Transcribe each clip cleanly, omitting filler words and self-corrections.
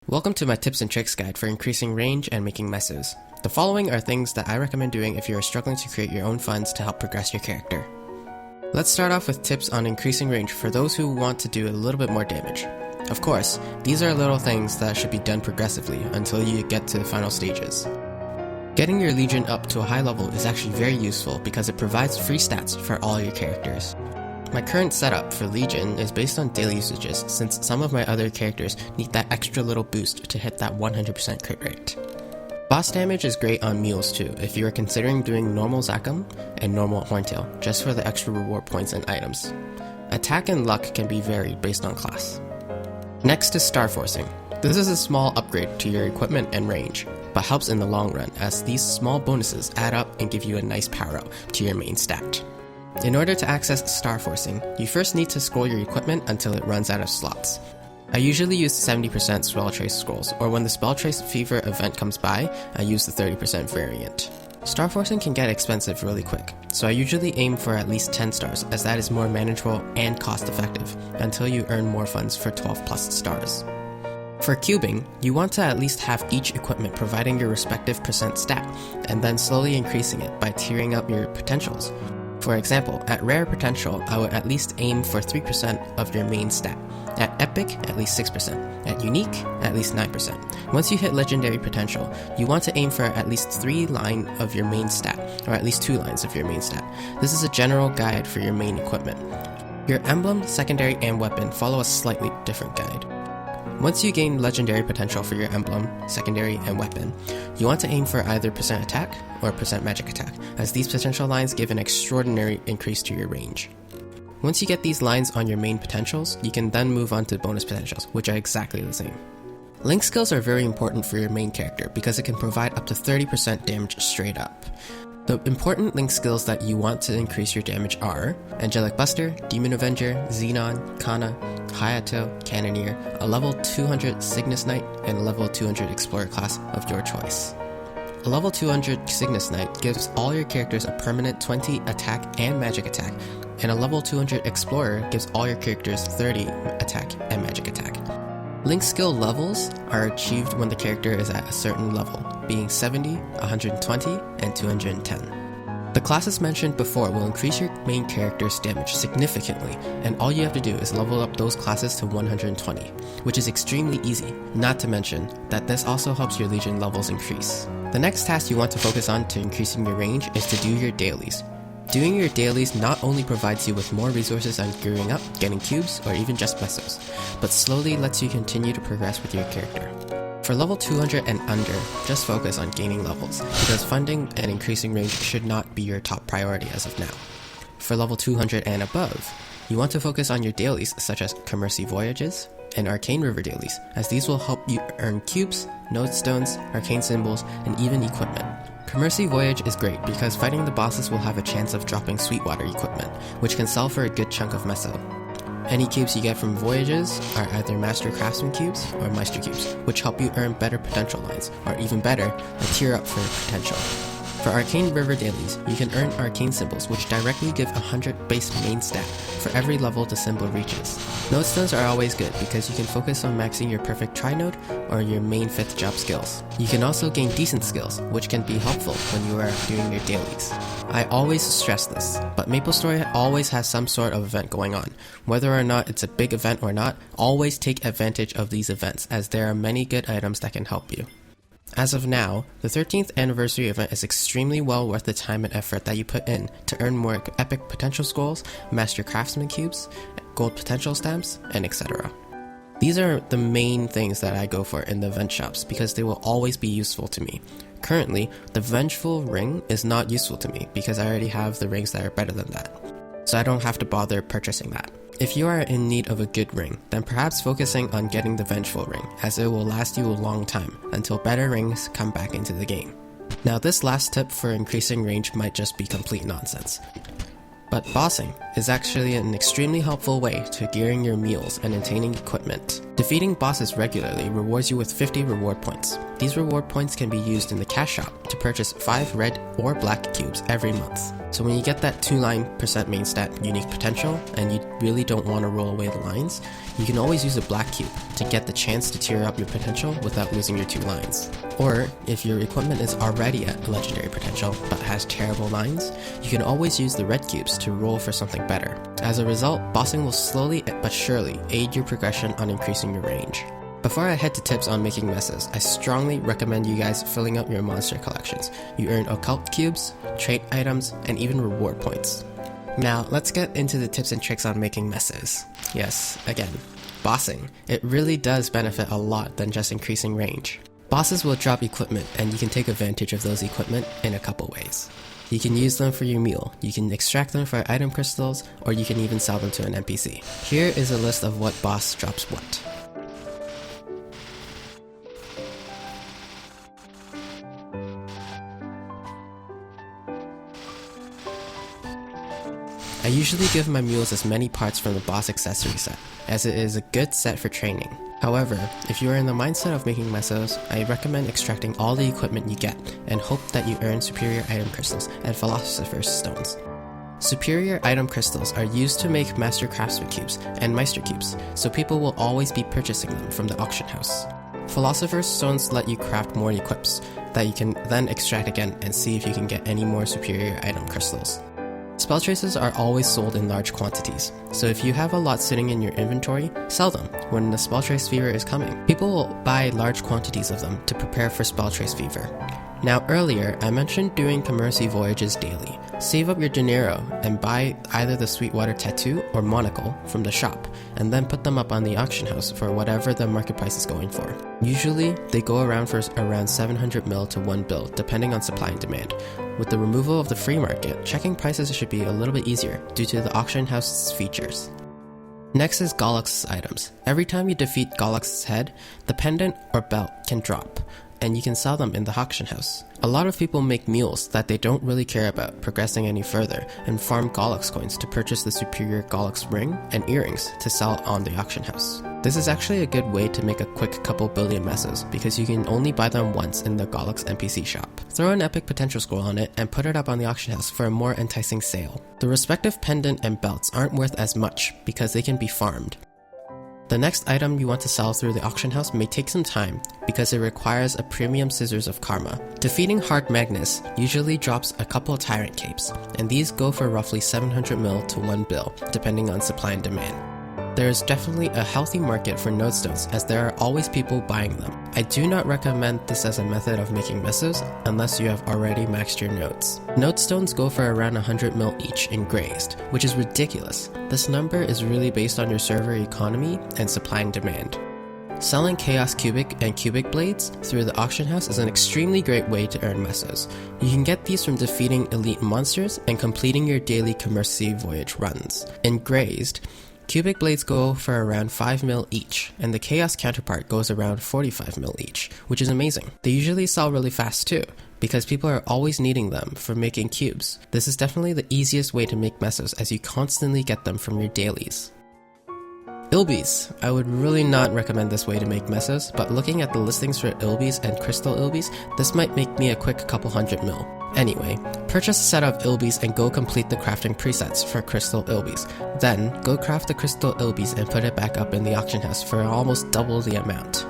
Welcome to my tips and tricks guide for increasing range and making Mesos. The following are things that I recommend doing if you are struggling to create your own funds to help progress your character. Let's start off with tips on increasing range for those who want to do a little bit more damage. Of course, these are little things that should be done progressively until you get to the final stages. Getting your Legion up to a high level is actually very useful because it provides free stats for all your characters. My current setup for Legion is based on daily usages since some of my other characters need that extra little boost to hit that 100% crit rate. Boss damage is great on mules too if you are considering doing normal Zakum and normal Horntail just for the extra reward points and items. Attack and luck can be varied based on class. Next is Star Forcing. This is a small upgrade to your equipment and range, but helps in the long run as these small bonuses add up and give you a nice power up to your main stat. In order to access Star Forcing, you first need to scroll your equipment until it runs out of slots. I usually use 70% Spell Trace scrolls, or when the Spell Trace Fever event comes by, I use the 30% variant. Star Forcing can get expensive really quick, so I usually aim for at least 10 stars as that is more manageable and cost effective, until you earn more funds for 12 plus stars. For cubing, you want to at least have each equipment providing your respective percent stat, and then slowly increasing it by tiering up your potentials. For example, at Rare Potential, I would at least aim for 3% of your main stat. At Epic, at least 6%. At Unique, at least 9%. Once you hit Legendary Potential, you want to aim for at least 3 lines of your main stat, or at least 2 lines of your main stat. This is a general guide for your main equipment. Your emblem, secondary, and weapon follow a slightly different guide. Once you gain Legendary Potential for your emblem, secondary, and weapon, you want to aim for either percent attack or percent magic attack, as these potential lines give an extraordinary increase to your range. Once you get these lines on your main potentials, you can then move on to bonus potentials, which are exactly the same. Link skills are very important for your main character because it can provide up to 30% damage straight up. The important Link skills that you want to increase your damage are Angelic Buster, Demon Avenger, Xenon, Kana, Hayato, Cannoneer, a level 200 Cygnus Knight, and a level 200 Explorer class of your choice. A level 200 Cygnus Knight gives all your characters a permanent 20 attack and magic attack, and a level 200 Explorer gives all your characters 30 attack and magic attack. Link skill levels are achieved when the character is at a certain level, being 70, 120, and 210. The classes mentioned before will increase your main character's damage significantly, and all you have to do is level up those classes to 120, which is extremely easy, not to mention that this also helps your Legion levels increase. The next task you want to focus on to increasing your range is to do your dailies. Doing your dailies not only provides you with more resources on gearing up, getting cubes, or even just Mesos, but slowly lets you continue to progress with your character. For level 200 and under, just focus on gaining levels, because funding and increasing range should not be your top priority as of now. For level 200 and above, you want to focus on your dailies such as Commercy Voyages and Arcane River dailies, as these will help you earn cubes, node stones, arcane symbols, and even equipment. Commercy Voyage is great because fighting the bosses will have a chance of dropping Sweetwater equipment, which can sell for a good chunk of Meso. Any cubes you get from Voyages are either Master Craftsman cubes or Meister cubes, which help you earn better potential lines, or even better, a tier up for potential. For Arcane River dailies, you can earn arcane symbols, which directly give 100 base main stat for every level the symbol reaches. Node stones are always good because you can focus on maxing your perfect tri-node or your main 5th job skills. You can also gain decent skills, which can be helpful when you are doing your dailies. I always stress this, but MapleStory always has some sort of event going on. Whether or not it's a big event or not, always take advantage of these events as there are many good items that can help you. As of now, the 13th anniversary event is extremely well worth the time and effort that you put in to earn more epic potential scrolls, master craftsman cubes, gold potential stamps, and etc. These are the main things that I go for in the event shops because they will always be useful to me. Currently, the Vengeful Ring is not useful to me because I already have the rings that are better than that, so I don't have to bother purchasing that. If you are in need of a good ring, then perhaps focusing on getting the Vengeful Ring, as it will last you a long time, until better rings come back into the game. Now this last tip for increasing range might just be complete nonsense, but bossing is actually an extremely helpful way to gearing your mules and attaining equipment. Defeating bosses regularly rewards you with 50 reward points. These reward points can be used in the cash shop to purchase 5 red or black cubes every month. So when you get that 2 line % main stat unique potential and you really don't want to roll away the lines, you can always use a black cube to get the chance to tier up your potential without losing your 2 lines. Or if your equipment is already at legendary potential but has terrible lines, you can always use the red cubes to roll for something better. As a result, bossing will slowly but surely aid your progression on increasing your range. Before I head to tips on making messes, I strongly recommend you guys filling up your monster collections. You earn occult cubes, trait items, and even reward points. Now, let's get into the tips and tricks on making messes. Yes, again, bossing. It really does benefit a lot than just increasing range. Bosses will drop equipment, and you can take advantage of those equipment in a couple ways. You can use them for your meal, you can extract them for item crystals, or you can even sell them to an NPC. Here is a list of what boss drops what. I usually give my mules as many parts from the boss accessory set, as it is a good set for training. However, if you are in the mindset of making mesos, I recommend extracting all the equipment you get and hope that you earn superior item crystals and philosopher's stones. Superior item crystals are used to make master craftsman cubes and meister cubes, so people will always be purchasing them from the auction house. Philosopher's stones let you craft more equips that you can then extract again and see if you can get any more superior item crystals. Spell traces are always sold in large quantities, so if you have a lot sitting in your inventory, sell them when the spell trace fever is coming. People will buy large quantities of them to prepare for spell trace fever. Now earlier, I mentioned doing commercy voyages daily. Save up your dinero and buy either the Sweetwater tattoo or monocle from the shop, and then put them up on the auction house for whatever the market price is going for. Usually, they go around for around 700 mil to 1 bill, depending on supply and demand. With the removal of the free market, checking prices should be a little bit easier due to the auction house's features. Next is Golux's items. Every time you defeat Golux's head, the pendant or belt can drop, and you can sell them in the auction house. A lot of people make mules that they don't really care about progressing any further and farm Golux coins to purchase the superior Golux ring and earrings to sell on the auction house. This is actually a good way to make a quick couple billion messes because you can only buy them once in the Golux NPC shop. Throw an epic potential scroll on it and put it up on the auction house for a more enticing sale. The respective pendant and belts aren't worth as much because they can be farmed. The next item you want to sell through the auction house may take some time because it requires a premium Scissors of Karma. Defeating Hard Magnus usually drops a couple of Tyrant Capes, and these go for roughly 700 mil to 1 bill, depending on supply and demand. There is definitely a healthy market for nodestones as there are always people buying them. I do not recommend this as a method of making mesos unless you have already maxed your nodes. Nodestones go for around 100 mil each in grazed, which is ridiculous. This number is really based on your server economy and supply and demand. Selling Chaos Cubic and Cubic Blades through the auction house is an extremely great way to earn mesos. You can get these from defeating elite monsters and completing your daily commercy voyage runs. In grazed, Cubic Blades go for around 5 mil each, and the Chaos counterpart goes around 45 mil each, which is amazing. They usually sell really fast too, because people are always needing them for making cubes. This is definitely the easiest way to make mesos as you constantly get them from your dailies. Ilbies. I would really not recommend this way to make mesos, but looking at the listings for Ilbies and Crystal Ilbies, this might make me a quick couple hundred mil. Anyway, purchase a set of Ilbies and go complete the crafting presets for Crystal Ilbies. Then, go craft the Crystal Ilbies and put it back up in the auction house for almost double the amount.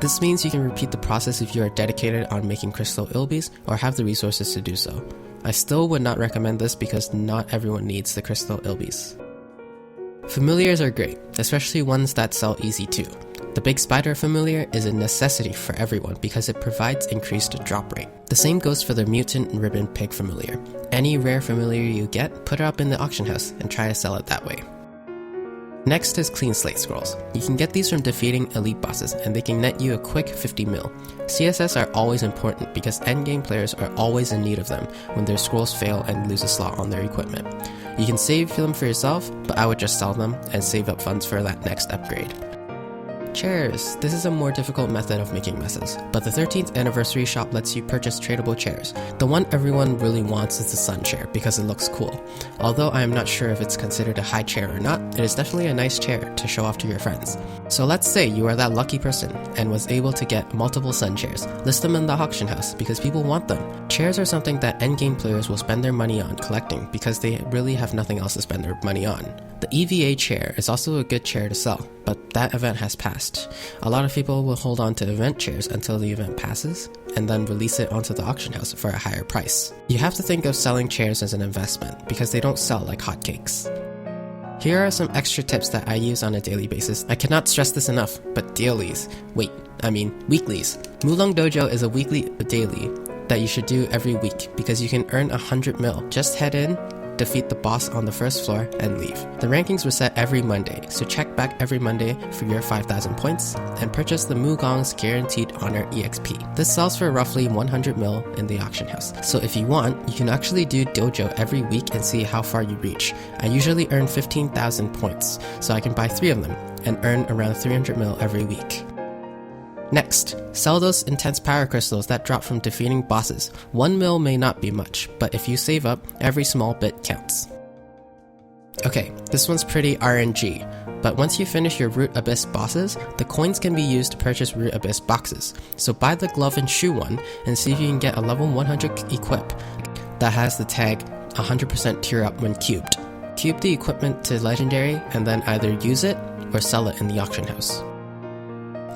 This means you can repeat the process if you are dedicated on making Crystal Ilbies or have the resources to do so. I still would not recommend this because not everyone needs the Crystal Ilbies. Familiars are great, especially ones that sell easy too. The Big Spider Familiar is a necessity for everyone because it provides increased drop rate. The same goes for the Mutant Ribbon Pig Familiar. Any rare familiar you get, put it up in the auction house and try to sell it that way. Next is Clean Slate Scrolls. You can get these from defeating elite bosses and they can net you a quick 50 mil. CSS are always important because endgame players are always in need of them when their scrolls fail and lose a slot on their equipment. You can save them for yourself, but I would just sell them and save up funds for that next upgrade. Chairs. This is a more difficult method of making messes, but the 13th anniversary shop lets you purchase tradable chairs. The one everyone really wants is the sun chair because it looks cool. Although I am not sure if it's considered a high chair or not, it is definitely a nice chair to show off to your friends. So let's say you are that lucky person and was able to get multiple sun chairs. List them in the auction house because people want them. Chairs are something that endgame players will spend their money on collecting because they really have nothing else to spend their money on. The EVA chair is also a good chair to sell, but that event has passed. A lot of people will hold on to event chairs until the event passes, and then release it onto the auction house for a higher price. You have to think of selling chairs as an investment, because they don't sell like hotcakes. Here are some extra tips that I use on a daily basis. I cannot stress this enough, but weeklies. Mulong Dojo is a weekly daily that you should do every week, because you can earn 100 mil. Just head in, defeat the boss on the first floor, and leave. The rankings were set every Monday, so check back every Monday for your 5,000 points, and purchase the Mugong's Guaranteed Honor EXP. This sells for roughly 100 mil in the auction house, so if you want, you can actually do dojo every week and see how far you reach. I usually earn 15,000 points, so I can buy 3 of them, and earn around 300 mil every week. Next, sell those intense power crystals that drop from defeating bosses. 1 mil may not be much, but if you save up, every small bit counts. Okay, this one's pretty RNG, but once you finish your Root Abyss bosses, the coins can be used to purchase Root Abyss boxes. So buy the glove and shoe one, and see if you can get a level 100 equip that has the tag 100% tear up when cubed. Cube the equipment to legendary, and then either use it or sell it in the auction house.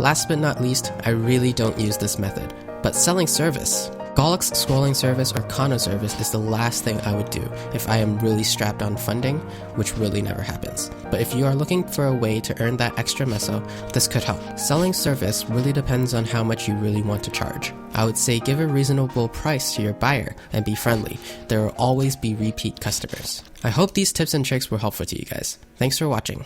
Last but not least, I really don't use this method, but selling service. Golux scrolling service or Kano service is the last thing I would do if I am really strapped on funding, which really never happens. But if you are looking for a way to earn that extra meso, this could help. Selling service really depends on how much you really want to charge. I would say give a reasonable price to your buyer and be friendly. There will always be repeat customers. I hope these tips and tricks were helpful to you guys. Thanks for watching.